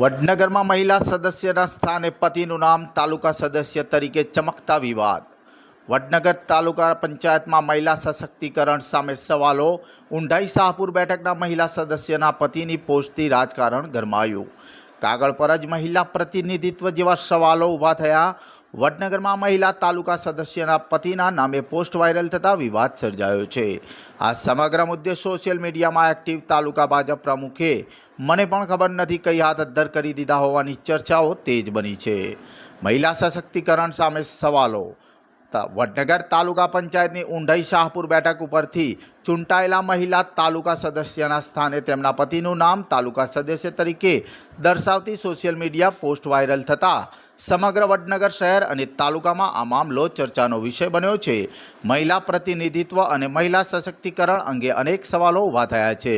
વડનગરમાં મહિલા સદસ્યના સ્થાને પતિનું નામ તાલુકા સદસ્ય તરીકે ચમકતા વિવાદ. વડનગર તાલુકા પંચાયતમાં મહિલા સશક્તિકરણ સામે સવાલો. ઉંડાઈ શાહપુર બેઠકના મહિલા સદસ્યના પતિની પોસ્ટથી રાજકારણ ગરમાયું. કાગળ પર જ મહિલા પ્રતિનિધિત્વ જેવા સવાલો ઊભા થયા. વડનગરમાં મહિલા તાલુકા સદસ્યના પતિના નામે પોસ્ટ વાયરલ થતાં વિવાદ સર્જાયો છે. આ સમગ્ર મુદ્દે સોશિયલ મીડિયામાં એક્ટિવ તાલુકા ભાજપ પ્રમુખે મને પણ ખબર નથી કઈ હાથ અદ્ધર કરી દીધા હોવાની ચર્ચાઓ તેજ બની છે. મહિલા સશક્તિકરણ સામે સવાલો. વડનગર તાલુકા પંચાયતની ઉંડાઈ શાહપુર બેઠક ઉપરથી ચૂંટાયેલા મહિલા તાલુકા સદસ્યના સ્થાને તેમના પતિનું નામ તાલુકા સદસ્ય તરીકે દર્શાવતી સોશિયલ મીડિયા પોસ્ટ વાયરલ થતાં સમગ્ર વડનગર શહેર અને તાલુકામાં આ મામલો ચર્ચાનો વિષય બન્યો છે. મહિલા પ્રતિનિધિત્વ અને મહિલા સશક્તિકરણ અંગે અનેક સવાલો ઊભા થયા છે.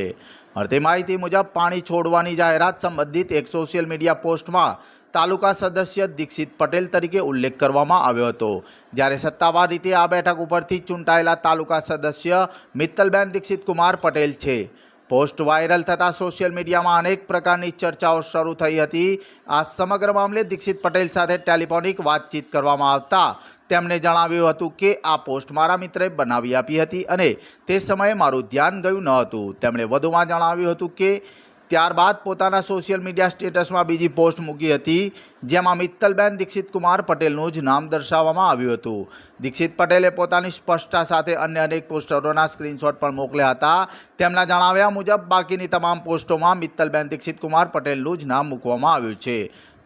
મળતી માહિતી મુજબ પાણી છોડવાની જાહેરાત સંબંધિત એક સોશિયલ મીડિયા પોસ્ટમાં તાલુકા સદસ્ય દીક્ષિત પટેલ તરીકે ઉલ્લેખ કરવામાં આવ્યો હતો, જ્યારે સત્તાવાર રીતે આ બેઠક ઉપરથી ચૂંટાયેલા તાલુકા સદસ્ય મિત્તલબેન દીક્ષિત કુમાર પટેલ છે. પોસ્ટ વાયરલ થતાં સોશિયલ મીડિયામાં અનેક પ્રકારની ચર્ચાઓ શરૂ થઈ હતી. આ સમગ્ર મામલે દીક્ષિત પટેલ સાથે ટેલિફોનિક વાતચીત કરવામાં આવતા તેમણે જણાવ્યું હતું કે આ પોસ્ટ મારા મિત્રે બનાવી આપી હતી અને તે સમયે મારું ધ્યાન ગયું ન હતું. તેમણે વધુમાં જણાવ્યું હતું કે ત્યારબાદ પોતાના સોશિયલ મીડિયા સ્ટેટસમાં બીજી પોસ્ટ મૂકી હતી, જેમાં મિત્તલબેન દીક્ષિત કુમાર પટેલનું જ નામ દર્શાવવામાં આવ્યું હતું. દીક્ષિત પટેલે પોતાની સ્પષ્ટતા સાથે અન્ય અનેક પોસ્ટરોના સ્ક્રીનશોટ પણ મોકલ્યા હતા. તેમના જણાવ્યા મુજબ બાકીની તમામ પોસ્ટોમાં મિત્તલબેન દીક્ષિત કુમાર પટેલનું જ નામ મૂકવામાં આવ્યું છે.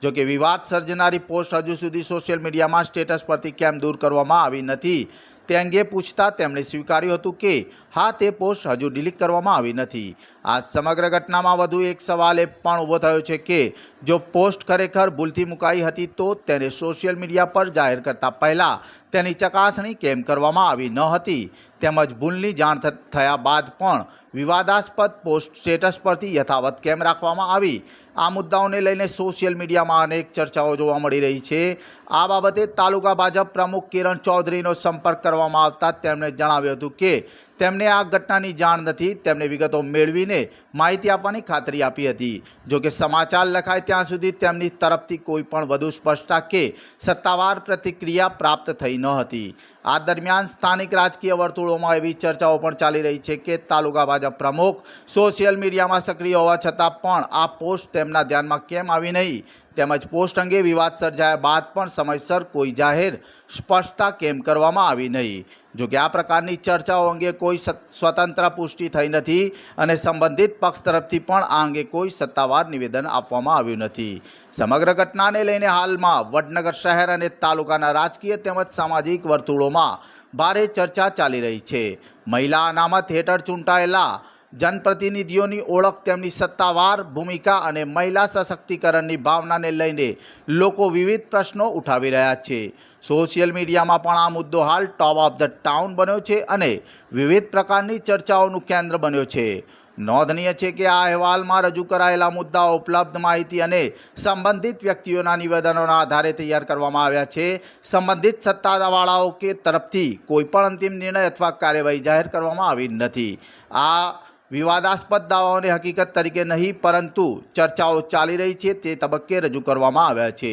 જોકે વિવાદ સર્જનારી પોસ્ટ હજુ સુધી સોશિયલ મીડિયામાં સ્ટેટસ પરથી કેમ દૂર કરવામાં આવી નથી તે અંગે પૂછતા તેમણે સ્વીકાર્યું હતું કે હા, તે પોસ્ટ હજુ ડિલીટ કરવામાં આવી નથી. આ સમગ્ર ઘટનામાં વધુ એક સવાલ એ પણ ઊભો થયો છે કે જો પોસ્ટ ખરેખર ભૂલથી મુકાઈ હતી તો તેને સોશિયલ મીડિયા પર જાહેર કરતા પહેલાં તેની ચકાસણી કેમ કરવામાં આવી ન હતી, તેમજ ભૂલની જાણ થયા બાદ પણ વિવાદાસ્પદ પોસ્ટ સ્ટેટસ પરથી યથાવત કેમ રાખવામાં આવી. આ મુદ્દાઓને લઈને સોશિયલ મીડિયામાં અનેક ચર્ચાઓ જોવા મળી રહી છે. આ બાબતે તાલુકા ભાજપ પ્રમુખ કિરણ ચૌધરીનો સંપર્ક કરવામાં આવતા તેમણે જણાવ્યું હતું કે તેમને આ ઘટનાની જાણ નથી. તેમણે વિગતો મેળવીને માહિતી આપવાની ખાતરી આપી હતી. જોકે સમાચાર લખાય ત્યાં સુધી તેમની તરફથી કોઈ પણ વધુ સ્પષ્ટતા કે સત્તાવાર પ્રતિક્રિયા પ્રાપ્ત થઈ ન હતી. આ દરમિયાન સ્થાનિક રાજકીય વર્તુળોમાં એવી ચર્ચાઓ પણ ચાલી રહી છે કે તાલુકા ભાજપ પ્રમુખ સોશિયલ મીડિયામાં સક્રિય હોવા છતાં પણ આ પોસ્ટ તેમના ધ્યાનમાં કેમ આવી નહીં, તેમજ પોસ્ટ અંગે વિવાદ સર્જાયા બાદ પણ સમયસર કોઈ જાહેર સ્પષ્ટતા કેમ કરવામાં આવી નહીં. જોકે આ પ્રકારની ચર્ચાઓ અંગે કોઈ સ્વતંત્ર પુષ્ટિ થઈ નથી અને સંબંધિત પક્ષ તરફથી પણ આ અંગે કોઈ સત્તાવાર નિવેદન આપવામાં આવ્યું નથી. સમગ્ર ઘટનાને લઈને હાલમાં વડનગર શહેર અને તાલુકાના રાજકીય તેમજ સામાજિક વર્તુળોમાં ભારે ચર્ચા ચાલી રહી છે. મહિલા અનામત હેઠળ ચૂંટાયેલા જનપ્રતિનિધિઓની ઓળખ, તેમની સત્તાવાર ભૂમિકા અને મહિલા સશક્તિકરણની ભાવનાને લઈને લોકો વિવિધ પ્રશ્નો ઉઠાવી રહ્યા છે. સોશિયલ મીડિયામાં પણ આ મુદ્દો હાલ ટોપ ઓફ ધ ટાઉન બન્યો છે અને વિવિધ પ્રકારની ચર્ચાઓનું કેન્દ્ર બન્યો છે. નોંધનીય છે કે આ અહેવાલમાં રજૂ કરાયેલા મુદ્દાઓ ઉપલબ્ધ માહિતી અને સંબંધિત વ્યક્તિઓના નિવેદનોના આધારે તૈયાર કરવામાં આવ્યા છે. સંબંધિત સત્તાવાળાઓ કે તરફથી કોઈપણ અંતિમ નિર્ણય અથવા કાર્યવાહી જાહેર કરવામાં આવી નથી. આ વિવાદાસ્પદ દાવાઓને હકીકત તરીકે નહીં પરંતુ ચર્ચાઓ ચાલી રહી છે તે તબક્કે રજૂ કરવામાં આવ્યા છે.